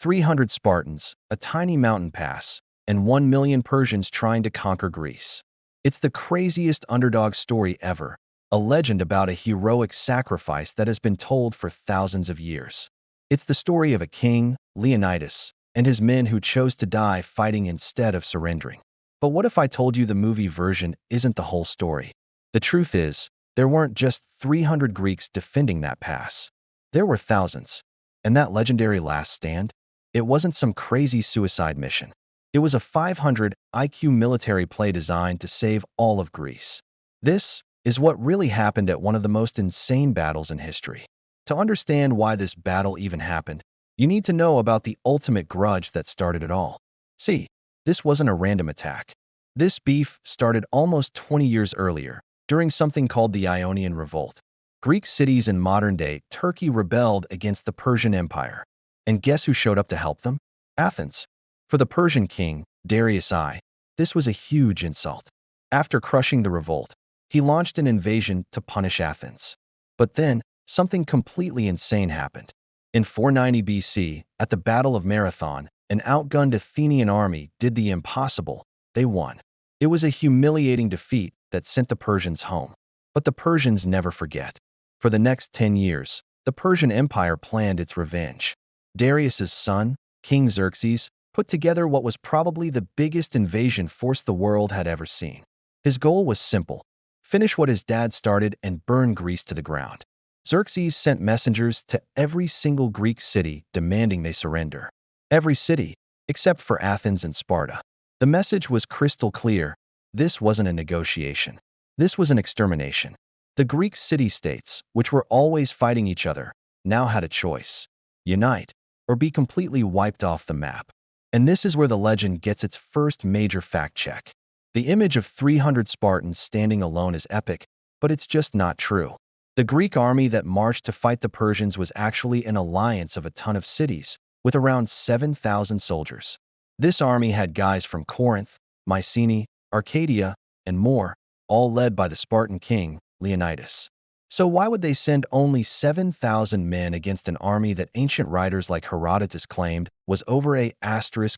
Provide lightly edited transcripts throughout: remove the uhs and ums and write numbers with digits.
300 Spartans, a tiny mountain pass, and 1 million Persians trying to conquer Greece. It's the craziest underdog story ever, a legend about a heroic sacrifice that has been told for thousands of years. It's the story of a king, Leonidas, and his men who chose to die fighting instead of surrendering. But what if I told you the movie version isn't the whole story? The truth is, there weren't just 300 Greeks defending that pass. There were thousands. And that legendary last stand? It wasn't some crazy suicide mission. It was a 500 IQ military play designed to save all of Greece. This is what really happened at one of the most insane battles in history. To understand why this battle even happened, you need to know about the ultimate grudge that started it all. See, this wasn't a random attack. This beef started almost 20 years earlier, during something called the Ionian Revolt. Greek cities in modern-day Turkey rebelled against the Persian Empire. And guess who showed up to help them? Athens. For the Persian king, Darius I, this was a huge insult. After crushing the revolt, he launched an invasion to punish Athens. But then, something completely insane happened. In 490 BC, at the Battle of Marathon, an outgunned Athenian army did the impossible. They won. It was a humiliating defeat that sent the Persians home. But the Persians never forget. For the next 10 years, the Persian Empire planned its revenge. Darius's son, King Xerxes, put together what was probably the biggest invasion force the world had ever seen. His goal was simple: finish what his dad started and burn Greece to the ground. Xerxes sent messengers to every single Greek city demanding they surrender. Every city, except for Athens and Sparta. The message was crystal clear. This wasn't a negotiation. This was an extermination. The Greek city-states, which were always fighting each other, now had a choice: unite or be completely wiped off the map. And this is where the legend gets its first major fact check. The image of 300 Spartans standing alone is epic, but it's just not true. The Greek army that marched to fight the Persians was actually an alliance of a ton of cities, with around 7,000 soldiers. This army had guys from Corinth, Mycenae, Arcadia, and more, all led by the Spartan king, Leonidas. So why would they send only 7,000 men against an army that ancient writers like Herodotus claimed was over a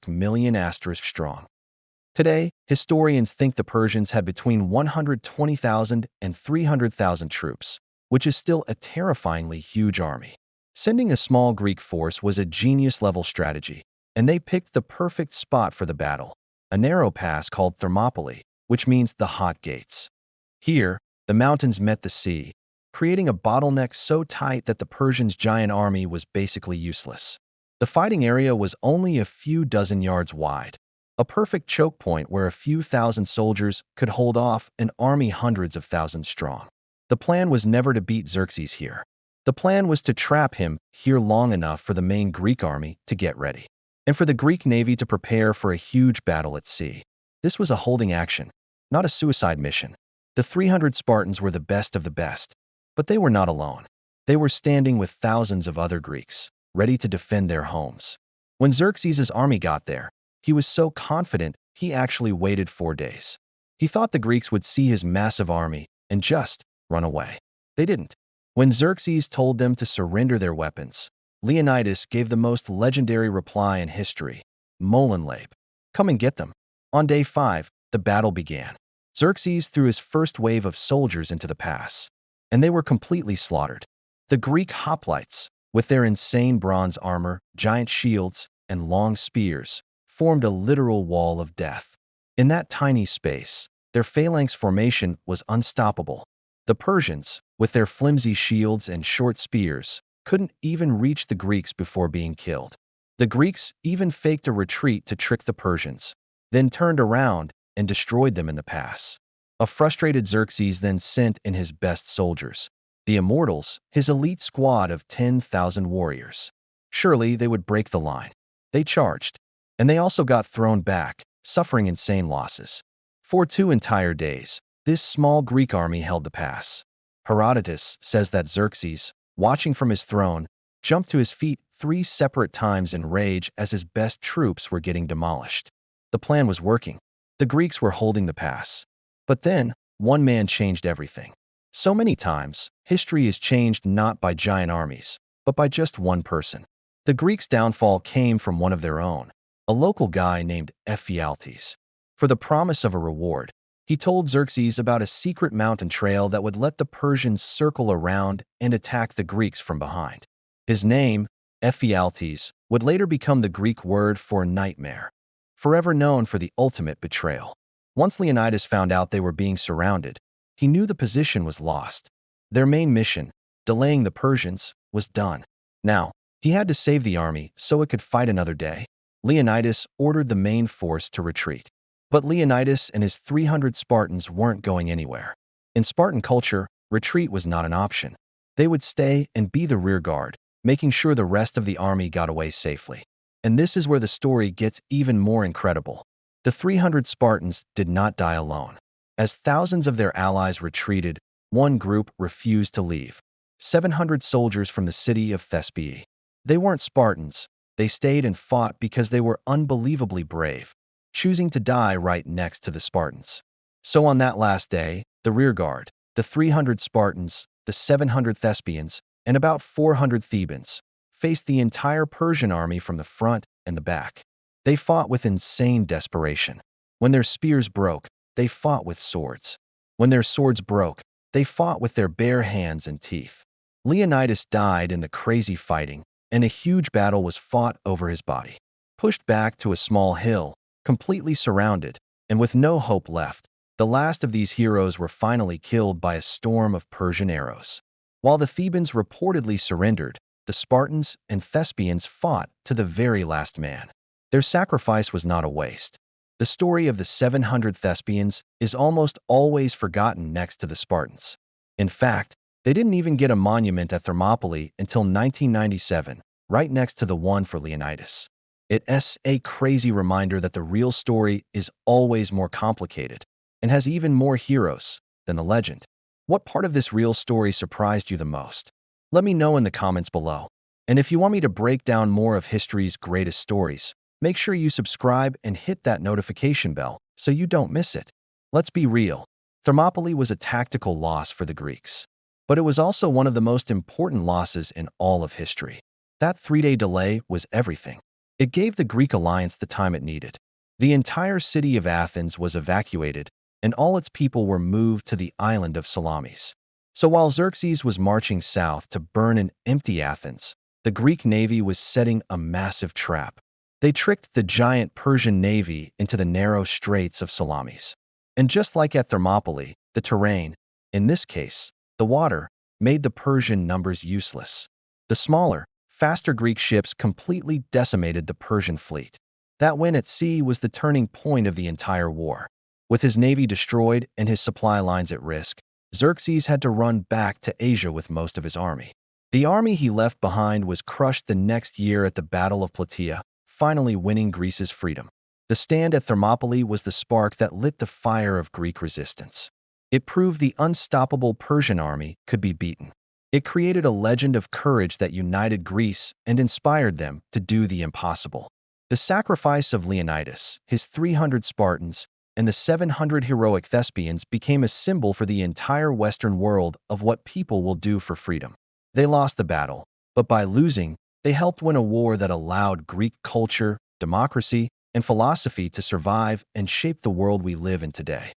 million strong? Today, historians think the Persians had between 120,000 and 300,000 troops, which is still a terrifyingly huge army. Sending a small Greek force was a genius-level strategy, and they picked the perfect spot for the battle, a narrow pass called Thermopylae, which means the hot gates. Here, the mountains met the sea, creating a bottleneck so tight that the Persians' giant army was basically useless. The fighting area was only a few dozen yards wide, a perfect choke point where a few thousand soldiers could hold off an army hundreds of thousands strong. The plan was never to beat Xerxes here. The plan was to trap him here long enough for the main Greek army to get ready, and for the Greek navy to prepare for a huge battle at sea. This was a holding action, not a suicide mission. The 300 Spartans were the best of the best, but they were not alone. They were standing with thousands of other Greeks, ready to defend their homes. When Xerxes' army got there, he was so confident he actually waited 4 days. He thought the Greeks would see his massive army and just run away. They didn't. When Xerxes told them to surrender their weapons, Leonidas gave the most legendary reply in history: Molenlabe, come and get them. On day 5, the battle began. Xerxes threw his first wave of soldiers into the pass, and they were completely slaughtered. The Greek hoplites, with their insane bronze armor, giant shields, and long spears, formed a literal wall of death. In that tiny space, their phalanx formation was unstoppable. The Persians, with their flimsy shields and short spears, couldn't even reach the Greeks before being killed. The Greeks even faked a retreat to trick the Persians, then turned around and destroyed them in the pass. A frustrated Xerxes then sent in his best soldiers, the Immortals, his elite squad of 10,000 warriors. Surely they would break the line. They charged, and they also got thrown back, suffering insane losses. For 2 entire days, this small Greek army held the pass. Herodotus says that Xerxes, watching from his throne, jumped to his feet 3 separate times in rage as his best troops were getting demolished. The plan was working. The Greeks were holding the pass. But then, one man changed everything. So many times, history is changed not by giant armies, but by just one person. The Greeks' downfall came from one of their own, a local guy named Ephialtes. For the promise of a reward, he told Xerxes about a secret mountain trail that would let the Persians circle around and attack the Greeks from behind. His name, Ephialtes, would later become the Greek word for nightmare, forever known for the ultimate betrayal. Once Leonidas found out they were being surrounded, he knew the position was lost. Their main mission, delaying the Persians, was done. Now, he had to save the army so it could fight another day. Leonidas ordered the main force to retreat. But Leonidas and his 300 Spartans weren't going anywhere. In Spartan culture, retreat was not an option. They would stay and be the rear guard, making sure the rest of the army got away safely. And this is where the story gets even more incredible. The 300 Spartans did not die alone. As thousands of their allies retreated, one group refused to leave. 700 soldiers from the city of Thespiae. They weren't Spartans. They stayed and fought because they were unbelievably brave, choosing to die right next to the Spartans. So on that last day, the rear guard, the 300 Spartans, the 700 Thespians, and about 400 Thebans, faced the entire Persian army from the front and the back. They fought with insane desperation. When their spears broke, they fought with swords. When their swords broke, they fought with their bare hands and teeth. Leonidas died in the crazy fighting, and a huge battle was fought over his body. Pushed back to a small hill, completely surrounded, and with no hope left, the last of these heroes were finally killed by a storm of Persian arrows. While the Thebans reportedly surrendered, the Spartans and Thespians fought to the very last man. Their sacrifice was not a waste. The story of the 700 Thespians is almost always forgotten next to the Spartans. In fact, they didn't even get a monument at Thermopylae until 1997, right next to the one for Leonidas. It's a crazy reminder that the real story is always more complicated and has even more heroes than the legend. What part of this real story surprised you the most? Let me know in the comments below. And if you want me to break down more of history's greatest stories, make sure you subscribe and hit that notification bell so you don't miss it. Let's be real. Thermopylae was a tactical loss for the Greeks, but it was also one of the most important losses in all of history. That 3-day delay was everything. It gave the Greek alliance the time it needed. The entire city of Athens was evacuated, and all its people were moved to the island of Salamis. So while Xerxes was marching south to burn and empty Athens, the Greek navy was setting a massive trap. They tricked the giant Persian navy into the narrow straits of Salamis. And just like at Thermopylae, the terrain, in this case, the water, made the Persian numbers useless. The smaller, faster Greek ships completely decimated the Persian fleet. That win at sea was the turning point of the entire war. With his navy destroyed and his supply lines at risk, Xerxes had to run back to Asia with most of his army. The army he left behind was crushed the next year at the Battle of Plataea, finally winning Greece's freedom. The stand at Thermopylae was the spark that lit the fire of Greek resistance. It proved the unstoppable Persian army could be beaten. It created a legend of courage that united Greece and inspired them to do the impossible. The sacrifice of Leonidas, his 300 Spartans, and the 700 heroic Thespians became a symbol for the entire Western world of what people will do for freedom. They lost the battle, but by losing, they helped win a war that allowed Greek culture, democracy, and philosophy to survive and shape the world we live in today.